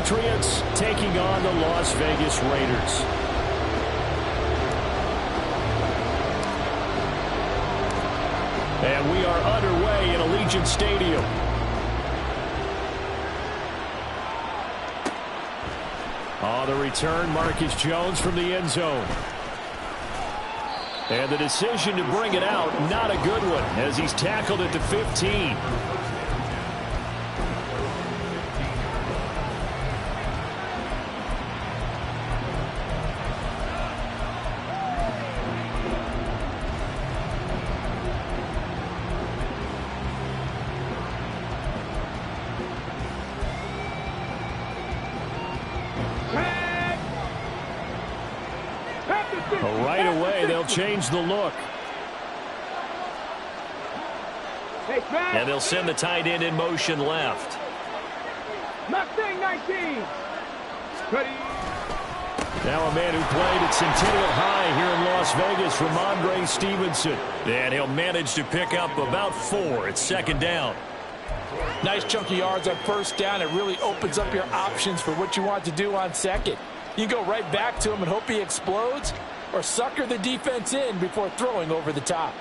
Patriots taking on the Las Vegas Raiders. And we are underway in Allegiant Stadium. On the return, Marcus Jones from the end zone. And the decision to bring it out, not a good one, as he's tackled at the 15. Right away, they'll change the look. And they'll send the tight end in motion left. Mustang 19. Now a man who played at Centennial High here in Las Vegas, Ramondre Stevenson. And he'll manage to pick up about 4 at second down. Nice chunk of yards on first down. It really opens up your options for what you want to do on second. You go right back to him and hope he explodes, or sucker the defense in before throwing over the top.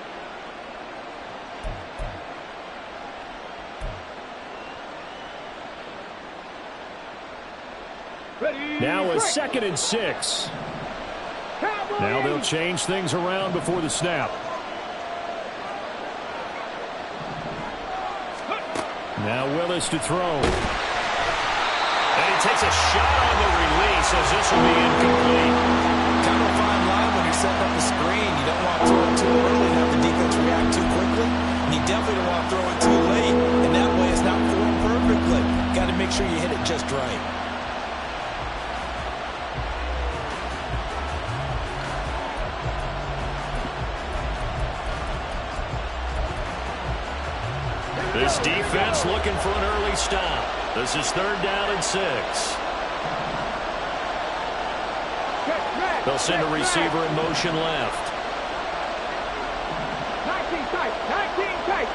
Now a 2nd and 6. Now they'll change things around before the snap. Now Willis to throw. And he takes a shot on the release as this will be incomplete. Kind of a fine line when you're setting up the screen. You don't want to throw it too early and have the defense react too quickly. And you definitely don't want to throw it too late. And that way it's not formed perfectly. Got to make sure you hit it just right. This defense looking for an early stop. This is 3rd down and 6. They'll send a receiver in motion left. 19 tight. 19 tight.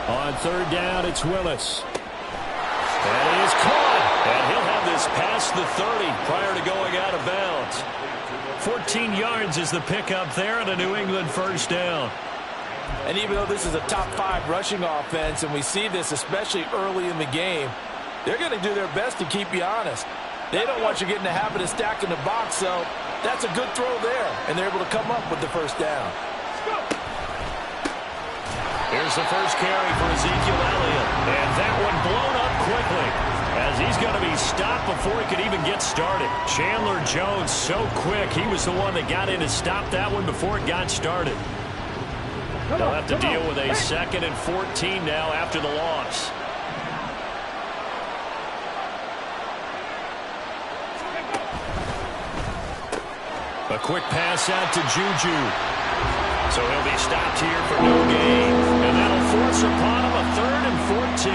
On 3rd down, it's Willis. And he is caught. And he'll have this past the 30 prior to going out of bounds. 14 yards is the pickup there and a New England 1st down. And even though this is a top 5 rushing offense, and we see this especially early in the game, they're going to do their best to keep you honest. They don't want you getting the habit of stacking the box, so that's a good throw there, and they're able to come up with the 1st down. Here's the first carry for Ezekiel Elliott, and that one blown up quickly, as he's going to be stopped before he could even get started. Chandler Jones, so quick. He was the one that got in to stop that one before it got started. They'll have to deal with a 2nd and 14 now after the loss. A quick pass out to Juju. So he'll be stopped here for no gain. And that'll force upon him a 3rd and 14.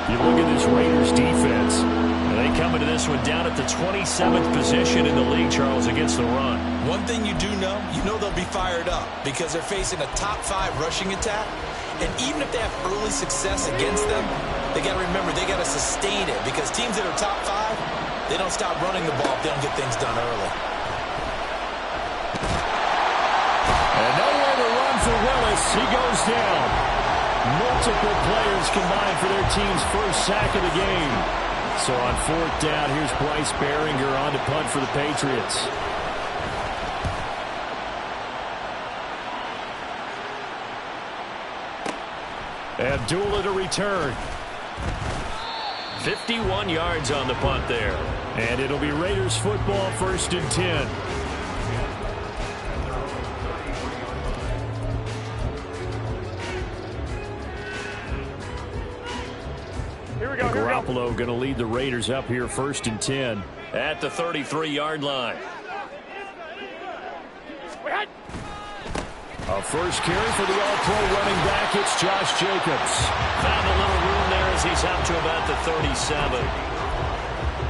You look at this Raiders defense. And they come into this one down at the 27th position in the league, Charles, against the run. One thing you do know, they'll be fired up because they're facing a top 5 rushing attack. And even if they have early success against them, they got to remember they got to sustain it, because teams that are top 5, they don't stop running the ball if they don't get things done early. And nowhere to run for Willis. He goes down. Multiple players combined for their team's first sack of the game. So on 4th down, here's Bryce Baringer on to punt for the Patriots. Abdullah to return. 51 yards on the punt there. And it'll be Raiders football, 1st and 10. Garoppolo going to lead the Raiders up here, 1st and 10. At the 33-yard line. A first carry for the All-Pro running back. It's Josh Jacobs. Found a little room there as he's out to about the 37.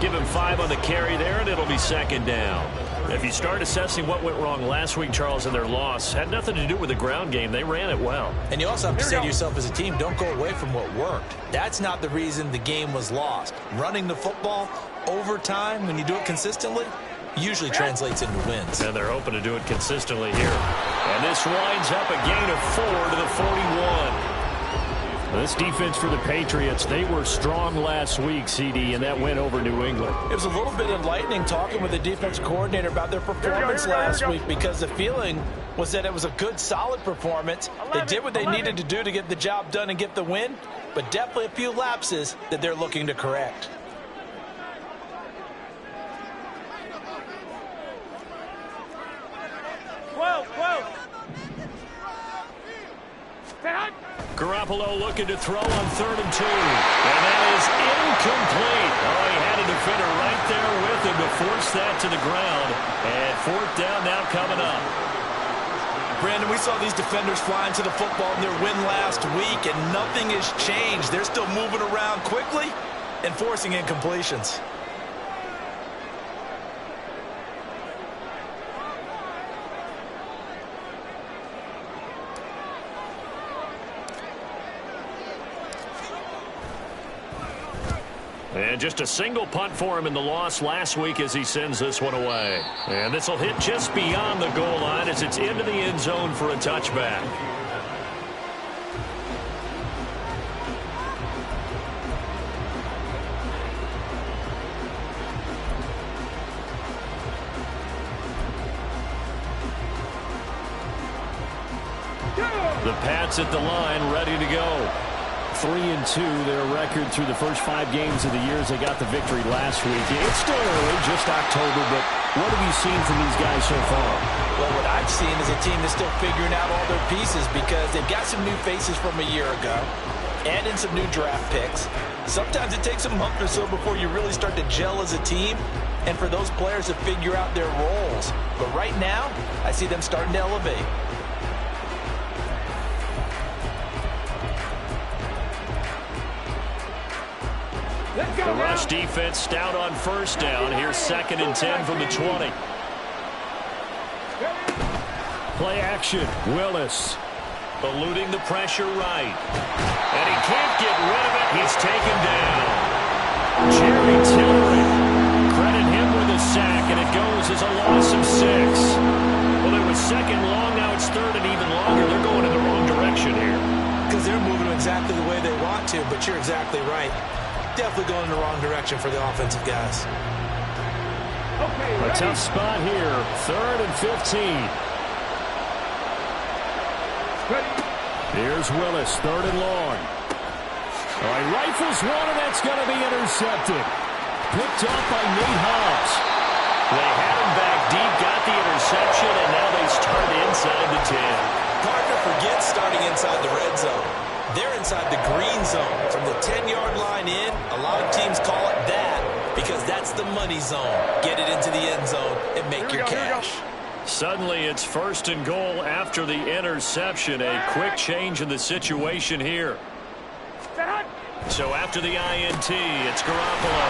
Give him 5 on the carry there, and it'll be 2nd down. If you start assessing what went wrong last week, Charles, in their loss, had nothing to do with the ground game. They ran it well. And you also have to say to yourself as a team, don't go away from what worked. That's not the reason the game was lost. Running the football over time, when you do it consistently, usually translates into wins. And they're hoping to do it consistently here. And this winds up a gain of 4 to the 41. This defense for the Patriots, they were strong last week, CD, and that went over New England. It was a little bit enlightening talking with the defense coordinator about their performance last week, because the feeling was that it was a good, solid performance. They did what they needed to do to get the job done and get the win, but definitely a few lapses that they're looking to correct. Garoppolo looking to throw on 3rd and 2. And that is incomplete. Oh, he had a defender right there with him to force that to the ground. And 4th down now coming up. Brandon, we saw these defenders flying to the football in their win last week, and nothing has changed. They're still moving around quickly and forcing incompletions. And just a single punt for him in the loss last week as he sends this one away. And this will hit just beyond the goal line as it's into the end zone for a touchback. The Pats at the line, ready to go. 3-2, their record through the first 5 games of the year as they got the victory last week. It's still early, just October, but what have you seen from these guys so far? Well, what I've seen is a team that's still figuring out all their pieces, because they've got some new faces from a year ago, add in some new draft picks. Sometimes it takes a month or so before you really start to gel as a team, and for those players to figure out their roles. But right now, I see them starting to elevate. The rush defense stout on 1st down. Here's 2nd and 10 from the 20. Play action. Willis. Eluding the pressure right. And he can't get rid of it. He's taken down. Jerry Tillery. Credit him with a sack, and it goes as a loss of 6. Well, it was 2nd long. Now it's 3rd and even longer. They're going in the wrong direction here. Because they're moving exactly the way they want to, but you're exactly right. Definitely going in the wrong direction for the offensive guys. A tough spot here. 3rd and 15. Here's Willis, 3rd and long. All right, rifles one, and that's going to be intercepted. Picked up by Nate Hobbs. They had him back deep, got the interception, and now they start inside the 10. Partner forgets starting inside the red zone. They're inside the green zone. From the 10-yard line in, a lot of teams call it that because that's the money zone. Get it into the end zone and make your cash. Suddenly it's 1st and goal after the interception. A quick change in the situation here. So after the INT, it's Garoppolo.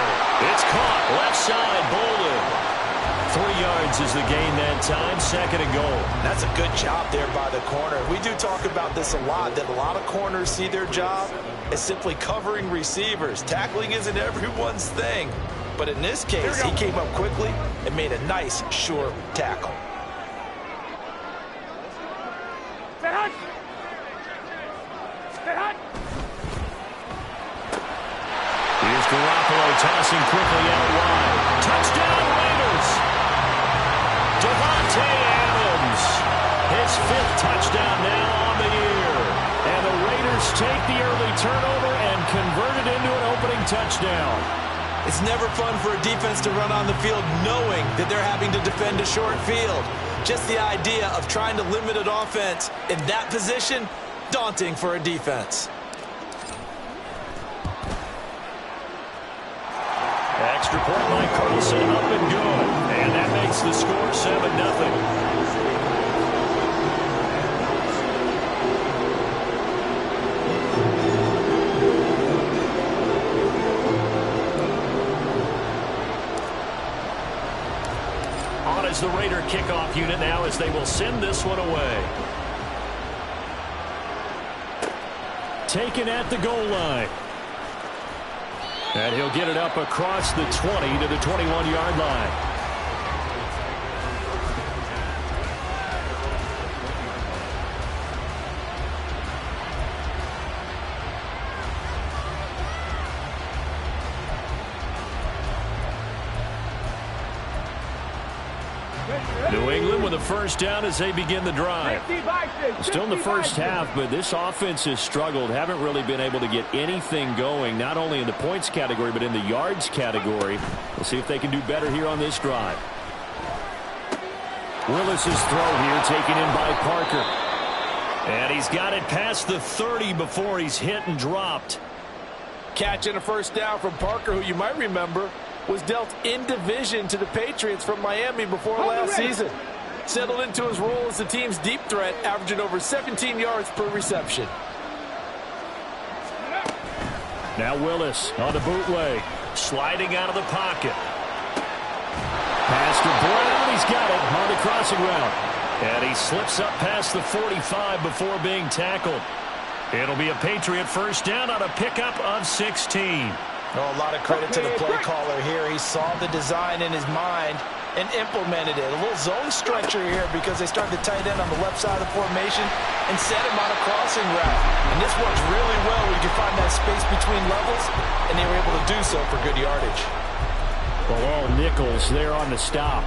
It's caught. Left side, Bolden. 3 yards is the gain that time. 2nd and goal. That's a good job there by the corner. We do talk about this a lot, that a lot of corners see their job as simply covering receivers. Tackling isn't everyone's thing. But in this case, he came up quickly and made a nice, sure tackle. Here's Garoppolo tossing quickly out wide. Touchdown, Raiders! Davante Adams, his 5th touchdown now on the year. And the Raiders take the early turnover and convert it into an opening touchdown. It's never fun for a defense to run on the field knowing that they're having to defend a short field. Just the idea of trying to limit an offense in that position, daunting for a defense. Extra point by Carlson, up and good. And that makes the score 7-0. is the Raider kickoff unit now as they will send this one away. Taken at the goal line. And he'll get it up across the 20 to the 21-yard line. New England with a first down as they begin the drive. Still in the first half, but this offense has struggled. Haven't really been able to get anything going, not only in the points category, but in the yards category. We'll see if they can do better here on this drive. Willis's throw here taken in by Parker. And he's got it past the 30 before he's hit and dropped. Catching a first down from Parker, who you might remember was dealt in division to the Patriots from Miami before last season. Settled into his role as the team's deep threat, averaging over 17 yards per reception. Now Willis on the bootleg, sliding out of the pocket. Pass to Brown, he's got it on the crossing route. And he slips up past the 45 before being tackled. It'll be a Patriot first down on a pickup of 16. Oh, a lot of credit to the play caller here. He saw the design in his mind and implemented it. A little zone structure here because they started the tight end on the left side of the formation and set him on a crossing route. And this works really well when you can find that space between levels, and they were able to do so for good yardage. Well, all Nichols there on the stop.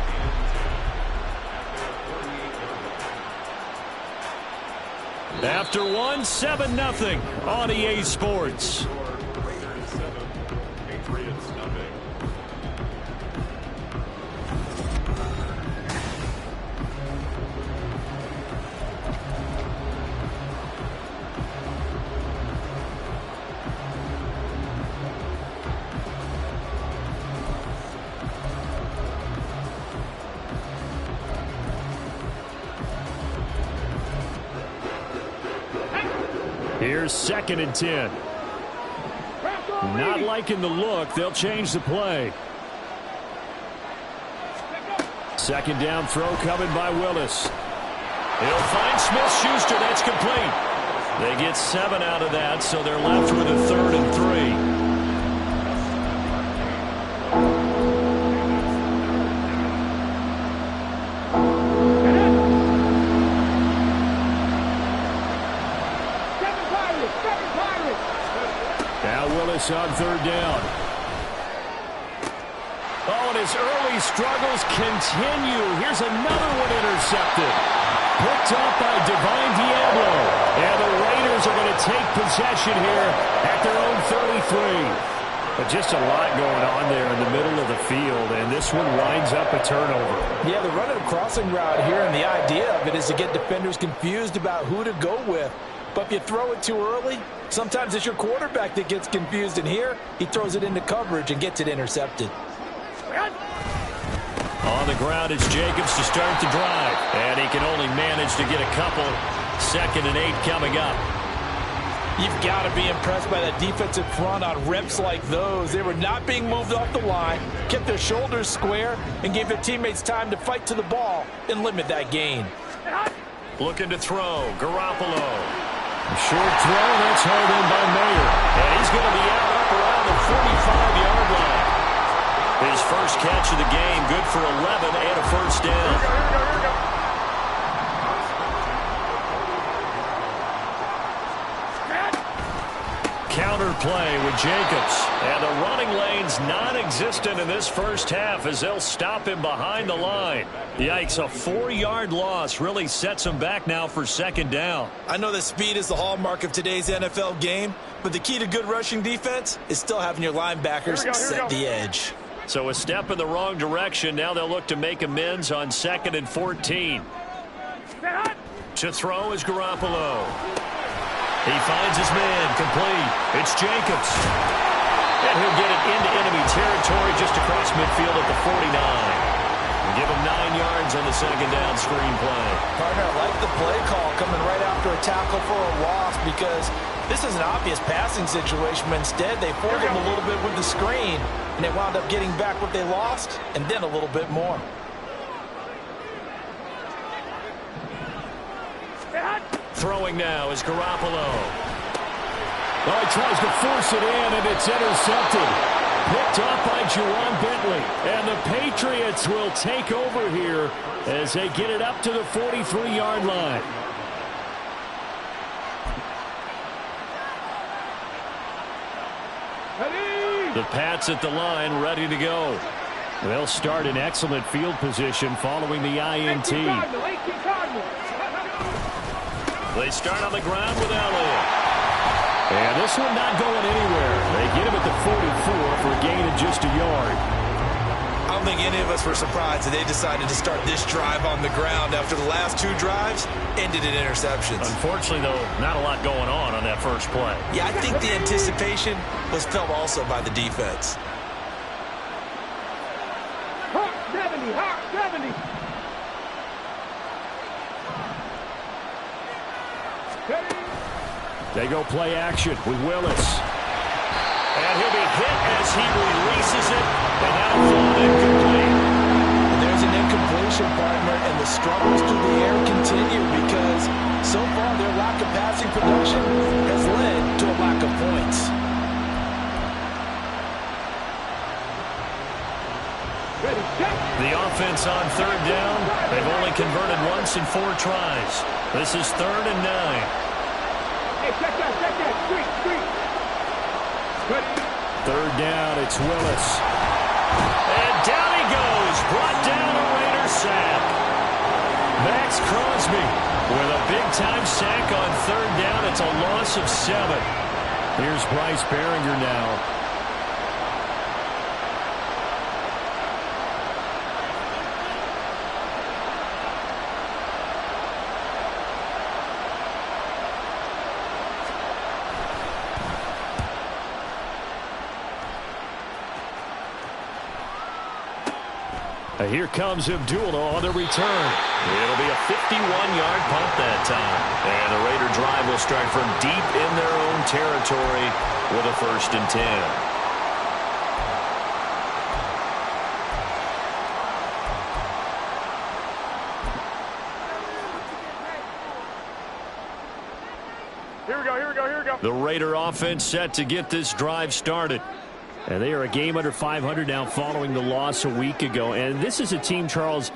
After one, 7-0 on EA Sports. Here's 2nd and 10. Not liking the look. They'll change the play. 2nd down throw coming by Willis. He'll find Smith-Schuster. That's complete. They get 7 out of that, so they're left with a 3rd and 3. On 3rd down. Oh, and his early struggles continue. Here's another one intercepted. Picked up by Divine Diablo. And the Raiders are going to take possession here at their own 33. But just a lot going on there in the middle of the field, and this one winds up a turnover. Yeah, they're running a crossing route here, and the idea of it is to get defenders confused about who to go with. But if you throw it too early, sometimes it's your quarterback that gets confused, and here he throws it into coverage and gets it intercepted. On the ground, it's Jacobs to start the drive, and he can only manage to get a couple. 2nd and 8 coming up. You've got to be impressed by that defensive front on reps like those. They were not being moved off the line, kept their shoulders square, and gave their teammates time to fight to the ball and limit that gain. Looking to throw, Garoppolo. Short throw, that's hauled in by Mayer. And he's going to be out up around the 45-yard line. His first catch of the game, good for 11 and a first down. Counter play with Jacobs. And the running lane's non-existent in this first half as they'll stop him behind the line. Yikes, a 4-yard loss really sets him back now for 2nd down. I know that speed is the hallmark of today's NFL game, but the key to good rushing defense is still having your linebackers set the edge. So a step in the wrong direction. Now they'll look to make amends on 2nd and 14. To throw is Garoppolo. He finds his man, complete. It's Jacobs. And he'll get it into enemy territory just across midfield at the 49. Give him 9 yards on the 2nd down screen play. Partner, I like the play call coming right after a tackle for a loss because this is an obvious passing situation, but instead they fooled him a little bit with the screen, and they wound up getting back what they lost and then a little bit more. Throwing now is Garoppolo. Oh, he tries to force it in, and it's intercepted. Picked off by Juwan Bentley. And the Patriots will take over here as they get it up to the 43-yard line. The Pats at the line, ready to go. They'll start in excellent field position following the INT. They start on the ground with Elliott. And this one not going anywhere. They get him at the 44 for a gain of just a yard. I don't think any of us were surprised that they decided to start this drive on the ground after the last two drives ended in interceptions. Unfortunately, though, not a lot going on that first play. Yeah, I think the anticipation was felt also by the defense. Hot 70, hot 70. They go play action with Willis. And he'll be hit as he releases it. And that'll fall incomplete. And there's an incompletion, partner, and the struggles through the air continue because so far their lack of passing production has led to a lack of points. The offense on third down. They've only converted once in 4 tries. This is 3rd and 9. Hey, check that, street. Third down, it's Willis. And down he goes. Brought down a Raider sack. Max Crosby with a big-time sack on third down. It's a loss of 7. Here's Bryce Baringer now. Here comes Abdullah on the return. It'll be a 51-yard punt that time. And the Raider drive will start from deep in their own territory with a 1st and 10. Here we go. The Raider offense set to get this drive started. And they are a game under 500 now following the loss a week ago. And this is a team, Charles,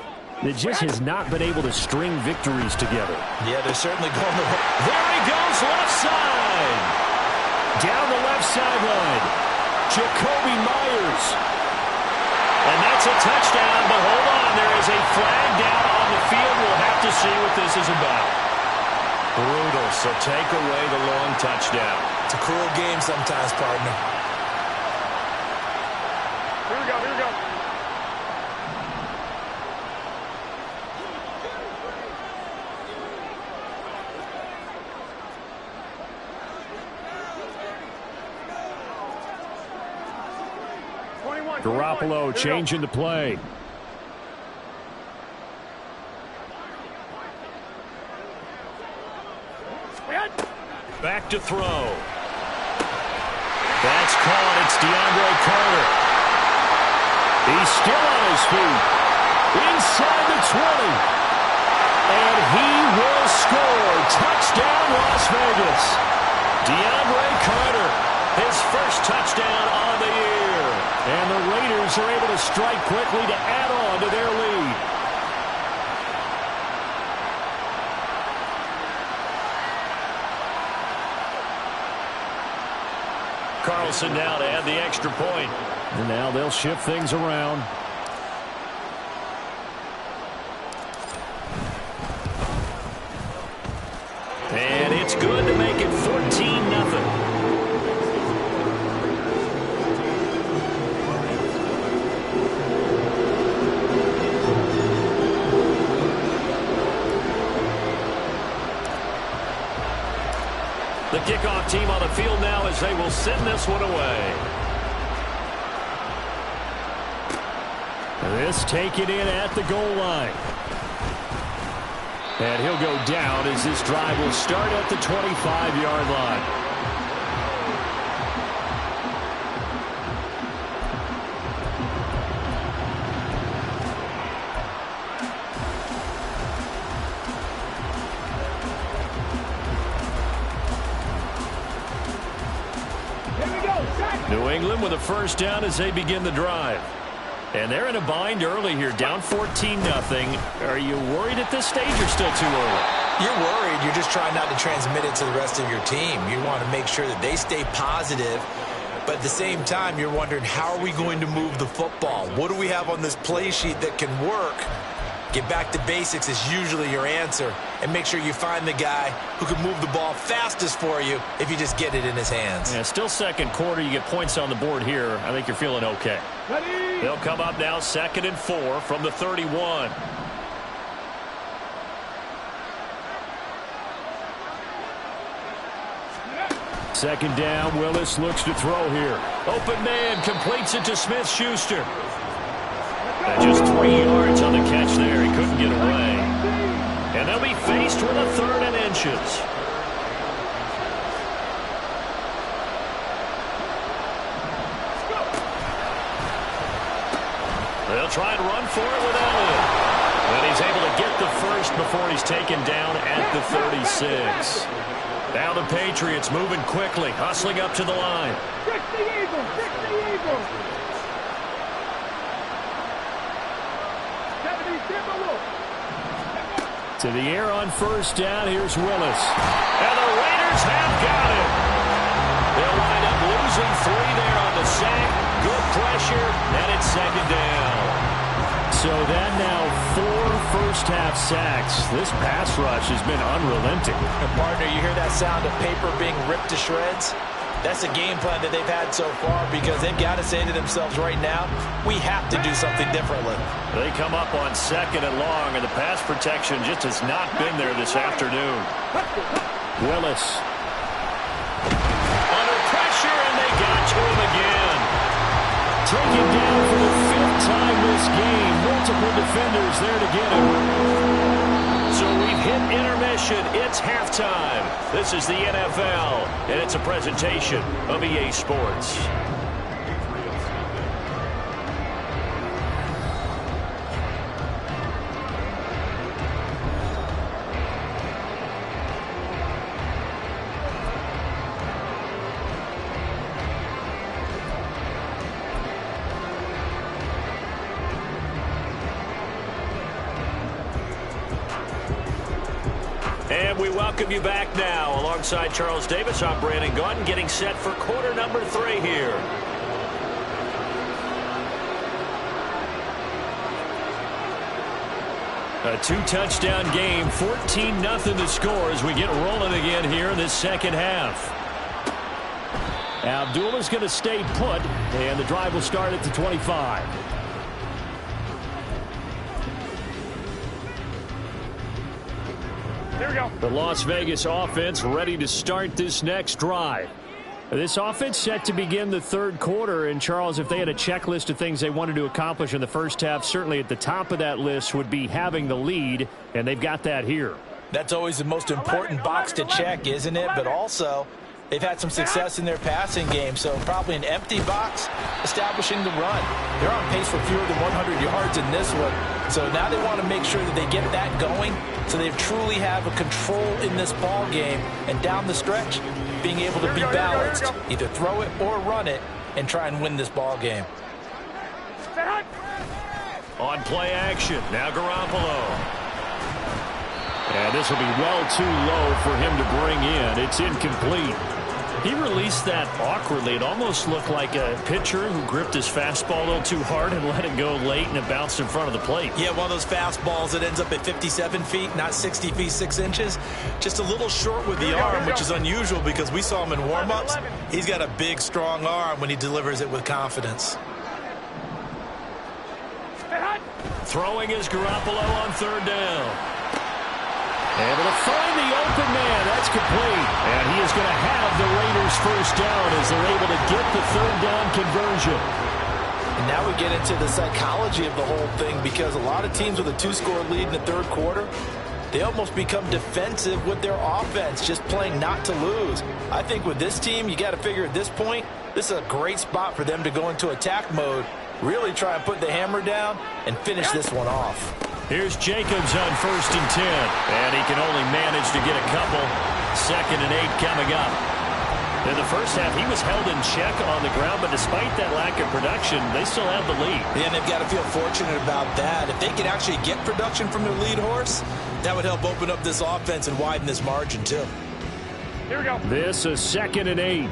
that just has not been able to string victories together. Yeah, they're certainly going the way. There he goes, left side. Down the left sideline. Jacoby Myers. And that's a touchdown, but hold on. There is a flag down on the field. We'll have to see what this is about. Brutal, so take away the long touchdown. It's a cruel game sometimes, partner. Here we go. Garoppolo changing the play. Back to throw. That's caught. It's DeAndre Carter. He's still on his feet. Inside the 20. And he will score. Touchdown, Las Vegas. DeAndre Carter, his first touchdown on the year. And the Raiders are able to strike quickly to add on to their lead. Carlson now to add the extra point. And now they'll shift things around. And it's good to make it 14-0. The kickoff team on the field now as they will send this one away. This taken in at the goal line. And he'll go down as this drive will start at the 25-yard line. New England with a first down as they begin the drive. And they're in a bind early here, down 14-0. Are you worried at this stage or still too early? You're worried. You're just trying not to transmit it to the rest of your team. You want to make sure that they stay positive. But at the same time, you're wondering, how are we going to move the football? What do we have on this play sheet that can work? Get back to basics is usually your answer. And make sure you find the guy who can move the ball fastest for you if you just get it in his hands. Yeah, still second quarter. You get points on the board here. I think you're feeling okay. Ready? They'll come up now 2nd and 4 from the 31. Second down. Willis looks to throw here. Open man completes it to Smith-Schuster. And just 3 yards on the catch there. He couldn't get away. And they'll be faced with a 3rd and inches. They'll try and run for it with Elliott. And he's able to get the first before he's taken down at the 36. Now the Patriots moving quickly, hustling up to the line. Fix the Eagles! Fix the Eagles! 70 Timberwolves! To the air on first down. Here's Willis. And the Raiders have got it. They'll wind up losing 3 there on the sack. Good pressure, and it's 2nd down. So that now 4 first-half sacks. This pass rush has been unrelenting. And partner, you hear that sound of paper being ripped to shreds? That's a game plan that they've had so far because they've got to say to themselves right now, we have to do something differently. They come up on 2nd and long, and the pass protection just has not been there this afternoon. Willis. Under pressure, and they got to him again. Taken down for the 5th time this game. Multiple defenders there to get him. So we've hit intermission. It's halftime. This is the NFL, and it's a presentation of EA Sports. And we welcome you back now. Alongside Charles Davis, I'm Brandon Gaudin, getting set for quarter number 3 here. A 2-touchdown game, 14-0 the score as we get rolling again here in this second half. Abdullah's going to stay put, and the drive will start at the 25. Here we go. The Las Vegas offense ready to start this next drive. This offense set to begin the 3rd quarter. And, Charles, if they had a checklist of things they wanted to accomplish in the first half, certainly at the top of that list would be having the lead, and they've got that here. That's always the most important box to check, isn't it? But also, they've had some success in their passing game, so probably an empty box establishing the run. They're on pace for fewer than 100 yards in this one. So now they want to make sure that they get that going so they truly have a control in this ball game. And down the stretch, being able to be balanced. Either throw it or run it and try and win this ball game. On play action, now Garoppolo. And this will be well too low for him to bring in. It's incomplete. He released that awkwardly. It almost looked like a pitcher who gripped his fastball a little too hard and let it go late, and it bounced in front of the plate. Yeah, one of those fastballs that ends up at 57 feet, not 60 feet, 6 inches. Just a little short with the arm, which is unusual because we saw him in warm-ups. He's got a big, strong arm when he delivers it with confidence. Throwing is Garoppolo on 3rd down. Able to find the open man. That's complete. And he is going to have the Raiders first down as they're able to get the 3rd down conversion. And now we get into the psychology of the whole thing because a lot of teams with a 2-score lead in the 3rd quarter, they almost become defensive with their offense, just playing not to lose. I think with this team, you got to figure at this point, this is a great spot for them to go into attack mode, really try and put the hammer down and finish this one off. Here's Jacobs on 1st and 10. And he can only manage to get a couple. 2nd and 8 coming up. In the first half, he was held in check on the ground, but despite that lack of production, they still have the lead. Yeah, and they've got to feel fortunate about that. If they can actually get production from their lead horse, that would help open up this offense and widen this margin, too. Here we go. This is 2nd and 8.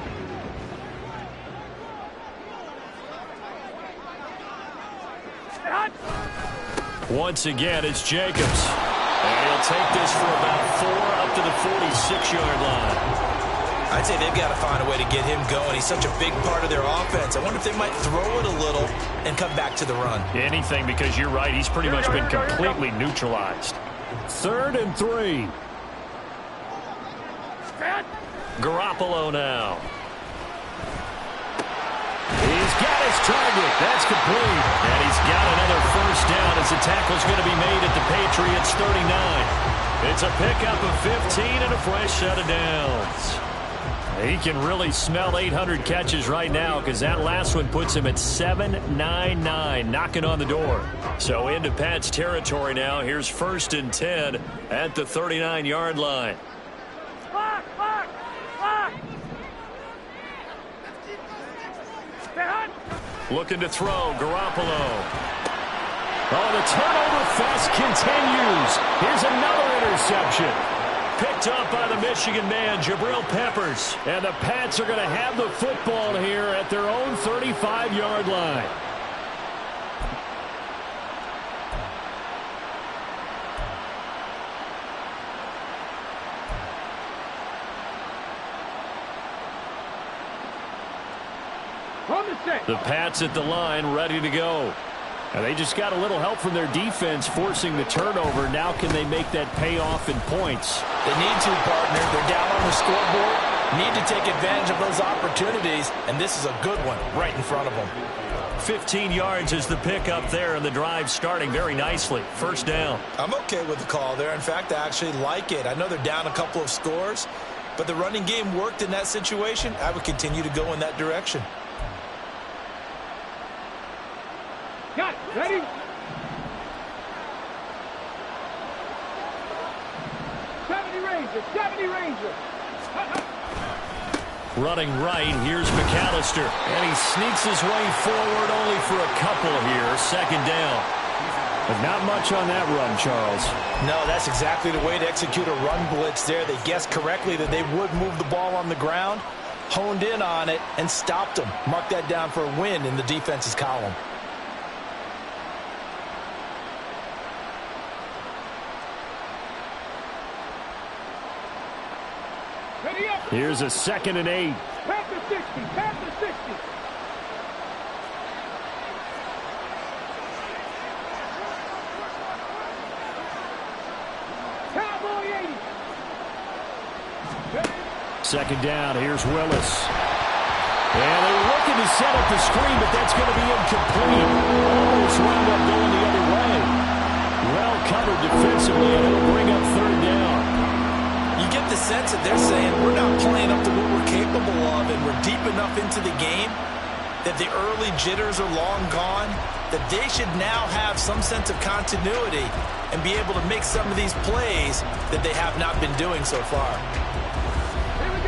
Once again, it's Jacobs. And he'll take this for about 4 up to the 46-yard line. I'd say they've got to find a way to get him going. He's such a big part of their offense. I wonder if they might throw it a little and come back to the run. Anything, because you're right. He's pretty much been completely neutralized. 3rd and 3. Garoppolo now. He's got his target. That's complete. And he's got another first down as the tackle's going to be made at the Patriots' 39. It's a pickup of 15 and a fresh set of downs. He can really smell 800 catches right now because that last one puts him at 799, knocking on the door. So into Pat's territory now. Here's 1st and 10 at the 39-yard line. Looking to throw, Garoppolo. Oh, the turnover fest continues. Here's another interception. Picked up by the Michigan man, Jabril Peppers. And the Pats are going to have the football here at their own 35-yard line. The Pats at the line, ready to go. And they just got a little help from their defense forcing the turnover. Now can they make that pay off in points? They need to, partner. They're down on the scoreboard. Need to take advantage of those opportunities, and this is a good one right in front of them. 15 yards is the pickup there, and the drive starting very nicely. First down. I'm okay with the call there. In fact, I actually like it. I know they're down a couple of scores, but the running game worked in that situation. I would continue to go in that direction. Got it. Ready? '70 Ranger. Running right, here's McAllister. And he sneaks his way forward only for a couple here. Second down. But not much on that run, Charles. No, that's exactly the way to execute a run blitz there. They guessed correctly that they would move the ball on the ground, honed in on it, and stopped them. Mark that down for a win in the defense's column. Here's a 2nd and 8. Panther 60. Panther 60. Cowboy 80. Second down. Here's Willis. And they're looking to set up the screen, but that's going to be incomplete. Almost wound up going the other way. Well covered defensively, and it'll bring up 3rd down. You get the sense that they're saying we're not playing up to what we're capable of, and we're deep enough into the game that the early jitters are long gone, that they should now have some sense of continuity and be able to make some of these plays that they have not been doing so far.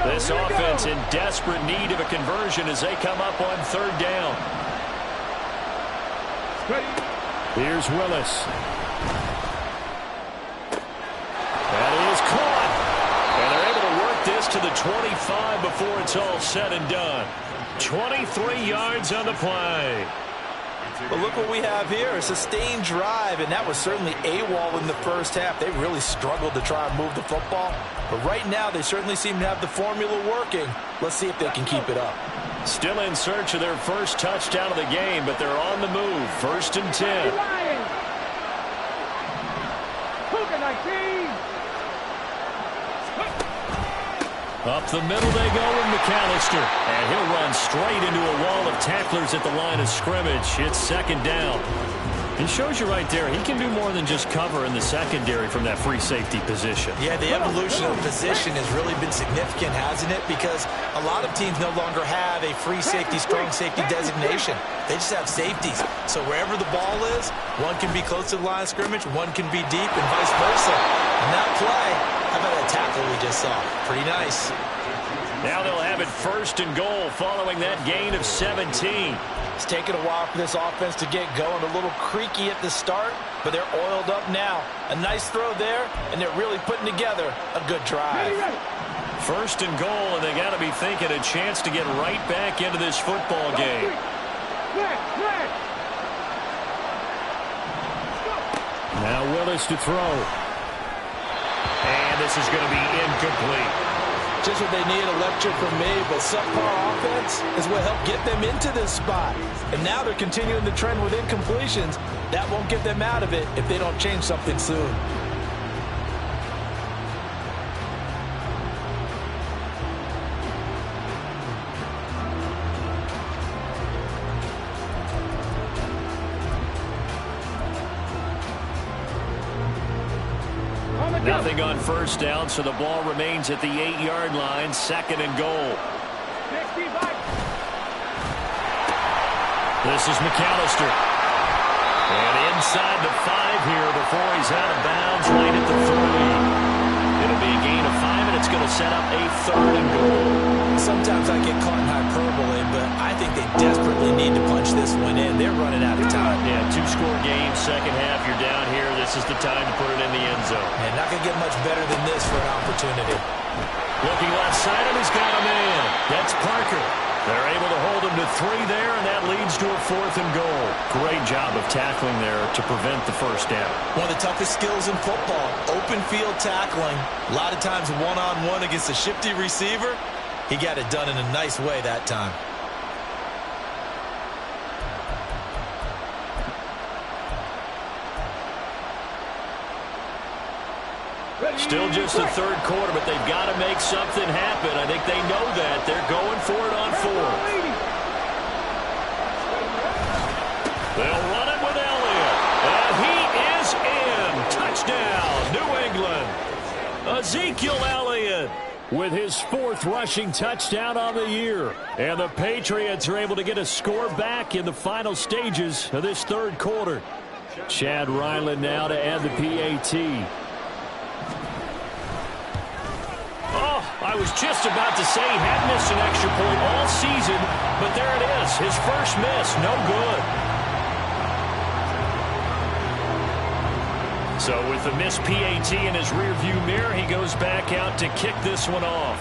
This offense in desperate need of a conversion as they come up on 3rd down. Here's Willis. That is caught. And they're able to work this to the 25 before it's all said and done. 23 yards on the play. But look what we have here, a sustained drive, and that was certainly AWOL in the first half. They really struggled to try and move the football. But right now, they certainly seem to have the formula working. Let's see if they can keep it up. Still in search of their first touchdown of the game, but they're on the move. 1st and 10. Lions. Cougar 19. Up the middle they go with McAllister. And he'll run straight into a wall of tacklers at the line of scrimmage. It's 2nd down. He shows you right there, he can do more than just cover in the secondary from that free safety position. Yeah, the evolution of position has really been significant, hasn't it? Because a lot of teams no longer have a free safety, strong safety designation. They just have safeties. So wherever the ball is, one can be close to the line of scrimmage, one can be deep, and vice versa. And that play, how about that tackle we just saw? Pretty nice. Now they'll have it 1st and goal following that gain of 17. It's taken a while for this offense to get going. A little creaky at the start, but they're oiled up now. A nice throw there, and they're really putting together a good drive. 1st and goal, and they got to be thinking a chance to get right back into this football game. Now Willis to throw. And this is going to be incomplete. Just what they need, a lecture from me, but subpar offense is what helped get them into this spot. And now they're continuing the trend with incompletions. That won't get them out of it if they don't change something soon. Nothing on 1st down, so the ball remains at the 8-yard line, 2nd and goal. This is McAllister. And inside the 5 here before he's out of bounds right at the 3. It'll be a gain of 5, and it's going to set up a 3rd and goal. Sometimes I get caught in hyperbole, but I think they desperately need to punch this one in. They're running out of time. Yeah, 2-score game, 2nd half, you're down here. This is the time to put it in the end zone. And not going to get much better than this for an opportunity. Looking left side, and he's got a man. That's Parker. They're able to hold him to 3 there, and that leads to a 4th and goal. Great job of tackling there to prevent the 1st down. One of the toughest skills in football, open field tackling. A lot of times one-on-one against a shifty receiver. He got it done in a nice way that time. Still just the 3rd quarter, but they've got to make something happen. I think they know that. They're going for it on 4th. They'll run it with Elliott. And he is in. Touchdown, New England. Ezekiel Elliott with his 4th rushing touchdown on the year. And the Patriots are able to get a score back in the final stages of this 3rd quarter. Chad Ryland now to add the PAT. I was just about to say he had missed an extra point all season, but there it is. His first miss, no good. So with the missed PAT in his rearview mirror, he goes back out to kick this one off.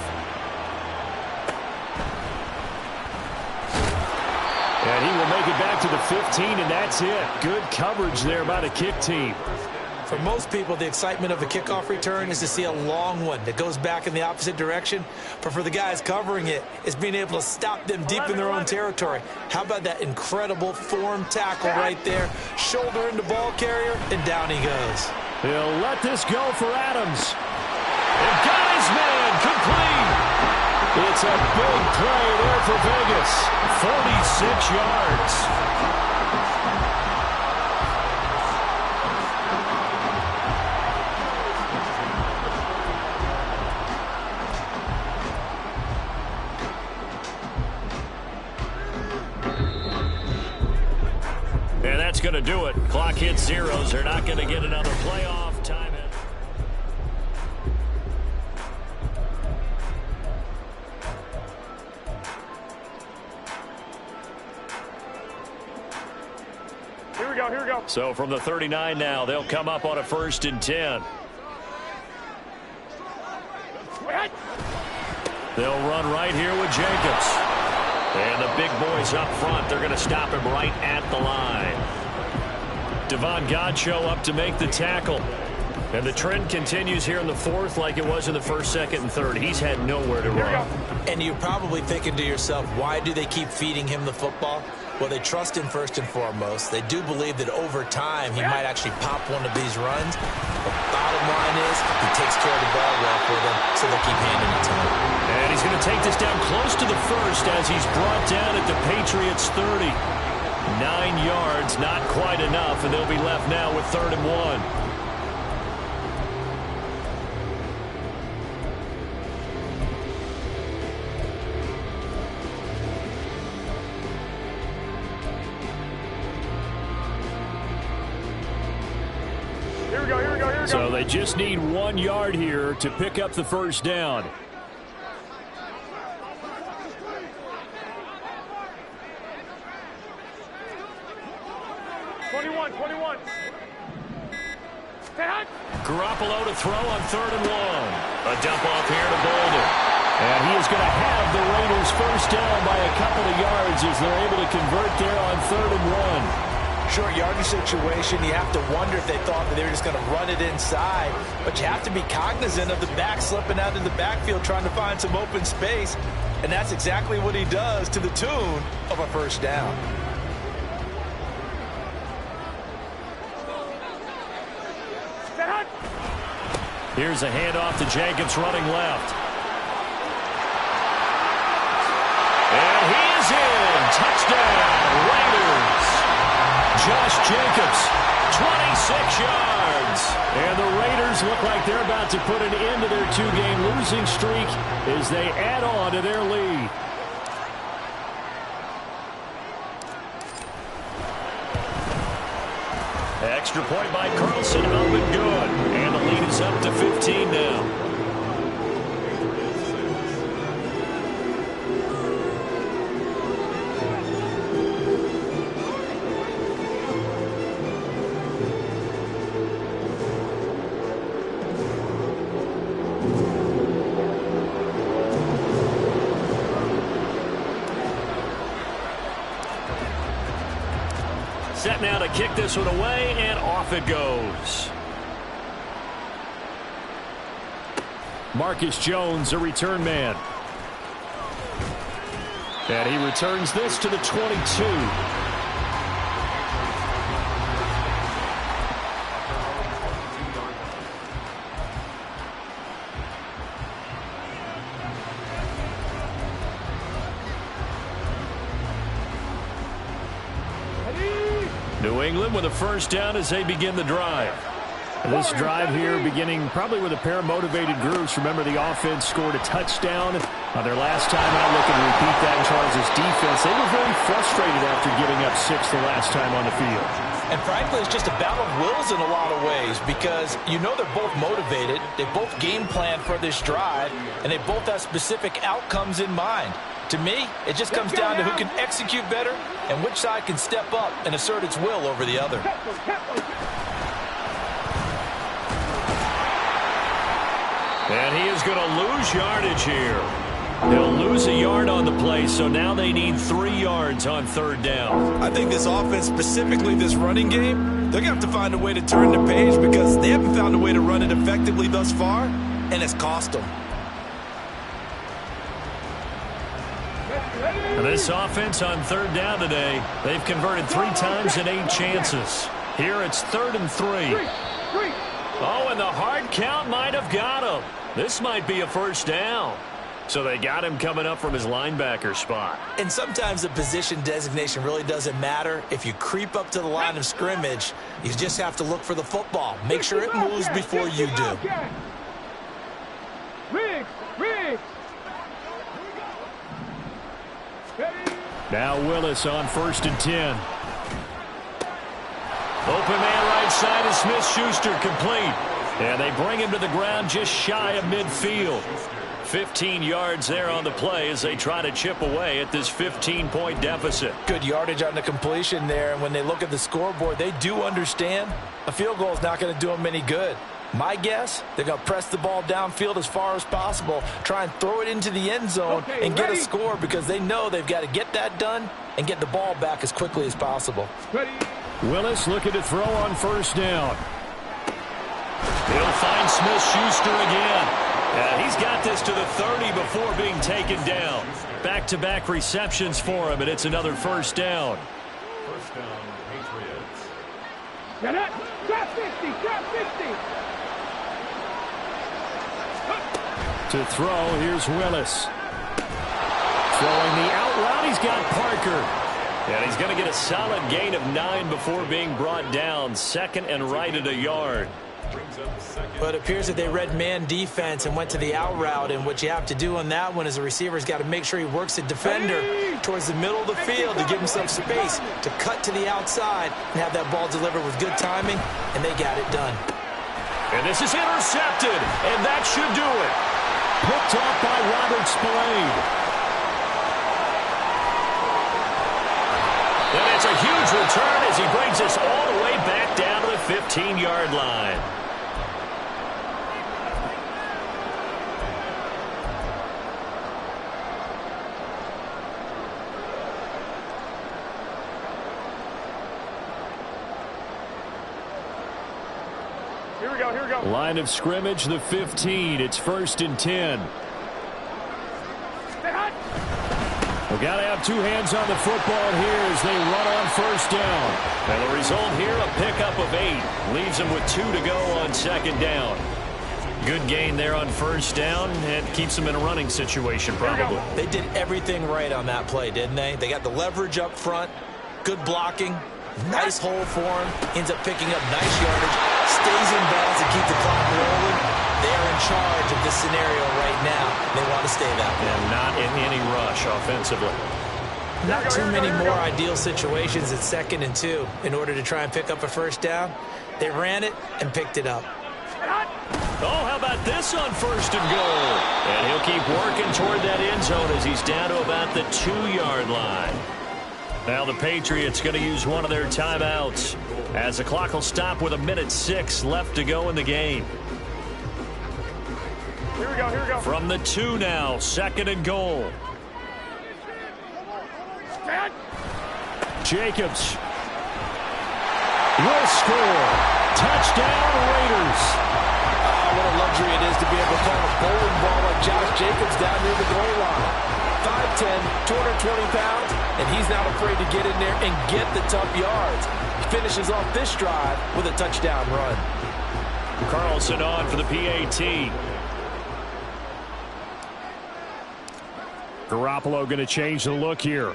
And he will make it back to the 15, and that's it. Good coverage there by the kick team. For most people, the excitement of a kickoff return is to see a long one that goes back in the opposite direction. But for the guys covering it, it's being able to stop them deep in their own territory. How about that incredible form tackle right there? Shoulder into ball carrier, and down he goes. He'll let this go for Adams. And got his man complete. It's a big play there for Vegas. 46 yards. And that's going to do it. Clock hits zeros. They're not going to get another playoff time. Here we go, here we go. So from the 39 now, they'll come up on a 1st and 10. They'll run right here with Jacobs. And the big boys up front, they're going to stop him right at the line. Devon Godchaux up to make the tackle. And the trend continues here in the 4th like it was in the 1st, 2nd, and 3rd. He's had nowhere to run. And you're probably thinking to yourself, why do they keep feeding him the football? Well, they trust him first and foremost. They do believe that over time he might actually pop one of these runs. The bottom line is he takes care of the ball well for them, so they'll keep handing it to him. And he's going to take this down close to the 1st as he's brought down at the Patriots' 30. 9 yards, not quite enough, and they'll be left now with 3rd and 1. So they just need 1 yard here to pick up the 1st down. 21. Garoppolo to throw on 3rd and 1. A dump off here to Bolden. And he is going to have the Raiders first down by a couple of yards as they're able to convert there on 3rd and 1. Short yardage situation, you have to wonder if they thought that they were just going to run it inside. But you have to be cognizant of the back slipping out of the backfield trying to find some open space. And that's exactly what he does to the tune of a first down. Here's a handoff to Jacobs running left. And he is in. Touchdown, Raiders. Josh Jacobs, 26 yards. And the Raiders look like they're about to put an end to their 2-game losing streak as they add on to their lead. Extra point by Carlson, up and good. And the lead is up to 15 now. Set now to kick this one away, and off it goes. Marcus Jones, a return man. And he returns this to the 22. New England with a first down as they begin the drive. This drive here beginning probably with a pair of motivated groups. Remember, the offense scored a touchdown on their last time out. Looking to repeat that in Charles' defense. They were very frustrated after giving up 6 the last time on the field. And frankly, it's just a battle of wills in a lot of ways because you know they're both motivated. They both game plan for this drive, and they both have specific outcomes in mind. To me, it just comes down to who can execute better and which side can step up and assert its will over the other. And he is going to lose yardage here. They'll lose a yard on the play, so now they need 3 yards on 3rd down. I think this offense, specifically this running game, they're going to have to find a way to turn the page because they haven't found a way to run it effectively thus far, and it's cost them. And this offense on 3rd down today, they've converted 3 times in 8 chances. Here it's 3rd and 3. Oh, and the hard count might have got him. This might be a first down. So they got him coming up from his linebacker spot. And sometimes the position designation really doesn't matter. If you creep up to the line of scrimmage, you just have to look for the football. Make sure it moves before you do. Now Willis on 1st and 10. Open man right side is Smith-Schuster, complete. And they bring him to the ground just shy of midfield. 15 yards there on the play as they try to chip away at this 15-point deficit. Good yardage on the completion there, and when they look at the scoreboard, they do understand a field goal is not going to do them any good. My guess, they're going to press the ball downfield as far as possible, try and throw it into the end zone and get a score because they know they've got to get that done and get the ball back as quickly as possible. Willis looking to throw on 1st down. He'll find Smith-Schuster again. And he's got this to the 30 before being taken down. Back-to-back receptions for him, and it's another first down. First down, Patriots. Get it! Drop 50! Drop 50! To throw, here's Willis. Throwing the out route, he's got Parker. And he's going to get a solid gain of 9 before being brought down. 2nd and right at a yard. But it appears that they read man defense and went to the out route, and what you have to do on that one is a receiver's got to make sure he works the defender towards the middle of the field to give himself space to cut to the outside and have that ball delivered with good timing, and they got it done. And this is intercepted, and that should do it. Picked off by Robert Spillane. And it's a huge return as he brings us all the way back down to the 15-yard line. Here we go. Line of scrimmage, the 15. It's 1st and 10. We got to have two hands on the football here as they run on 1st down. And the result here, a pickup of 8. Leaves them with 2 to go on 2nd down. Good gain there on 1st down, and keeps them in a running situation probably. They did everything right on that play, didn't they? They got the leverage up front, good blocking, nice hole for him, ends up picking up nice yardage, stays in bounds to keep the clock rolling. They are in charge of this scenario right now. They want to stay that way. And not in any rush offensively. Not too many more ideal situations at 2nd and 2 in order to try and pick up a 1st down. They ran it and picked it up. Oh, how about this on 1st and goal? And he'll keep working toward that end zone as he's down to about the 2-yard line. Now the Patriots going to use one of their timeouts as the clock will stop with 1:06 left to go in the game. Here we go. From the 2 now, 2nd and goal. Jacobs will score. Touchdown, Raiders. What a luxury it is to be able to call a bowling ball like Josh Jacobs down near the goal line. 5'10", 220 pounds, and he's not afraid to get in there and get the tough yards. He finishes off this drive with a touchdown run. Carlson on for the PAT. Garoppolo going to change the look here.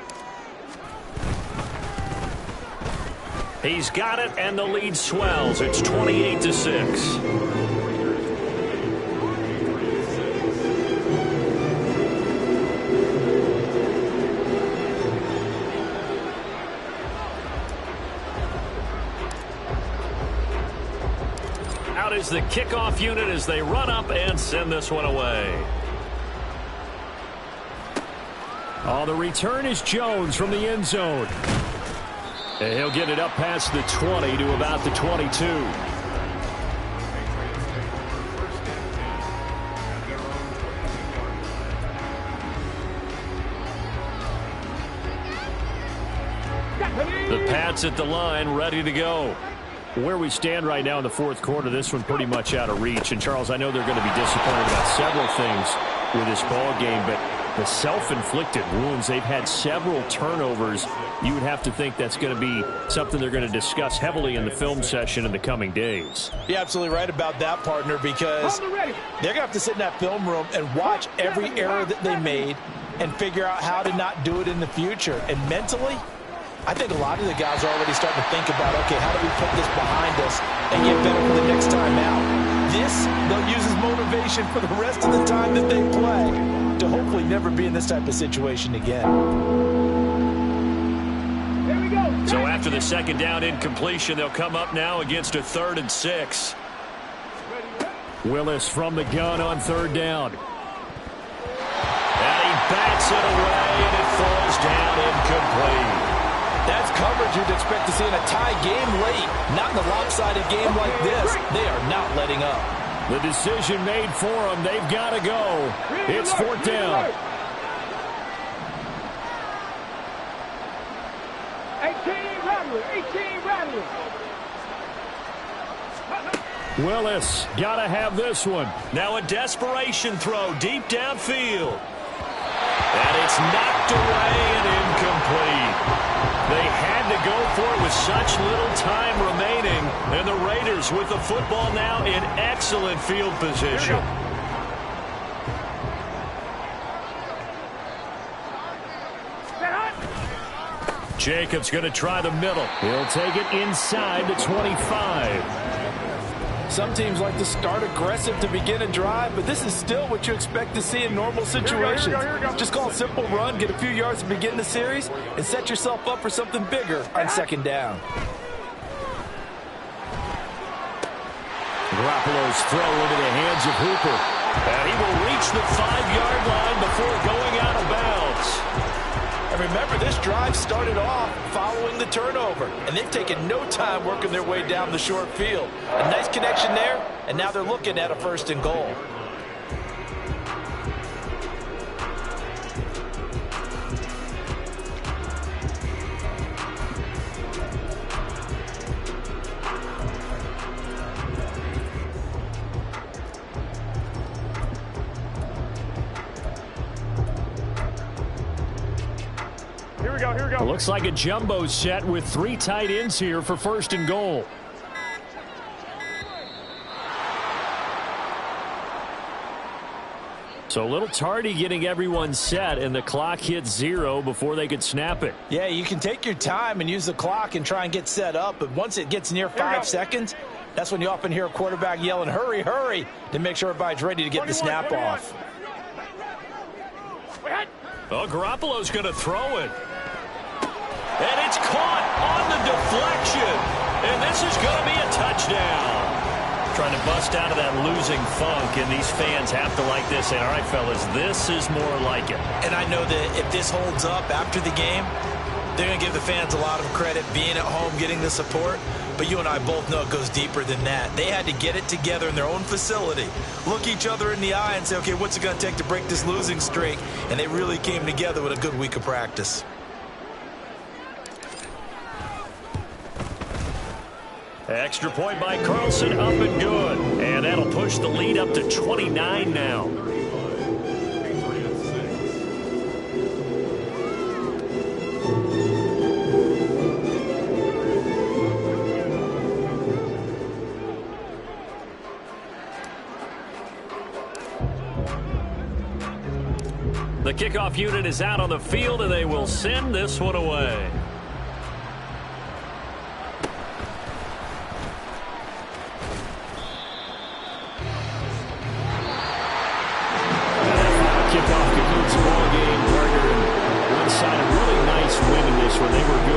He's got it, and the lead swells. It's 28-6. Out is the kickoff unit as they run up and send this one away. Oh, the return is Jones from the end zone. And he'll get it up past the 20 to about the 22. The Pats at the line, ready to go. Where we stand right now in the 4th quarter, this one pretty much out of reach. And, Charles, I know they're going to be disappointed about several things with this ball game, but the self-inflicted wounds, they've had several turnovers. You would have to think that's going to be something they're going to discuss heavily in the film session in the coming days. You're absolutely right about that, partner, because they're going to have to sit in that film room and watch every error that they made and figure out how to not do it in the future. And mentally, I think a lot of the guys are already starting to think about, okay, how do we put this behind us and get better for the next time out? This, they'll use as motivation for the rest of the time that they play to hopefully never be in this type of situation again. Here we go. So after the 2nd down incompletion, they'll come up now against a 3rd and 6. Willis from the gun on 3rd down. And he bats it away, and it falls down incomplete. That's coverage you'd expect to see in a tie game late. Not in a lopsided game like this. They are not letting up. The decision made for them. They've got to go. It's 4th down. 18 rattling. Willis got to have this one. Now a desperation throw deep downfield. And it's knocked away and incomplete. They had to go for it with such little time remaining. And the Raiders with the football now in excellent field position. Jacobs going to try the middle. He'll take it inside the 25. Some teams like to start aggressive to begin a drive, but this is still what you expect to see in normal situations. Just call a simple run, get a few yards to begin the series, and set yourself up for something bigger on 2nd down. Garoppolo's throw into the hands of Hooper. And he will reach the 5-yard line before going out of bounds. And remember, this drive started off following the turnover, and they've taken no time working their way down the short field. A nice connection there, and now they're looking at a 1st and goal. It looks like a jumbo set with 3 tight ends here for 1st and goal. So a little tardy getting everyone set, and the clock hits 0 before they could snap it. Yeah, you can take your time and use the clock and try and get set up, but once it gets near 5 seconds, that's when you often hear a quarterback yelling, hurry, hurry, to make sure everybody's ready to get the snap off. Oh, Garoppolo's going to throw it. And it's caught on the deflection. And this is going to be a touchdown. Trying to bust out of that losing funk, and these fans have to like this. And all right, fellas, this is more like it. And I know that if this holds up after the game, they're going to give the fans a lot of credit being at home, getting the support. But you and I both know it goes deeper than that. They had to get it together in their own facility, look each other in the eye and say, okay, what's it going to take to break this losing streak? And they really came together with a good week of practice. Extra point by Carlson, up and good. And that'll push the lead up to 29 now. The kickoff unit is out on the field, and they will send this one away. Kickoff concludes the ball game, partner. And one side, a really nice win in this one. They were good.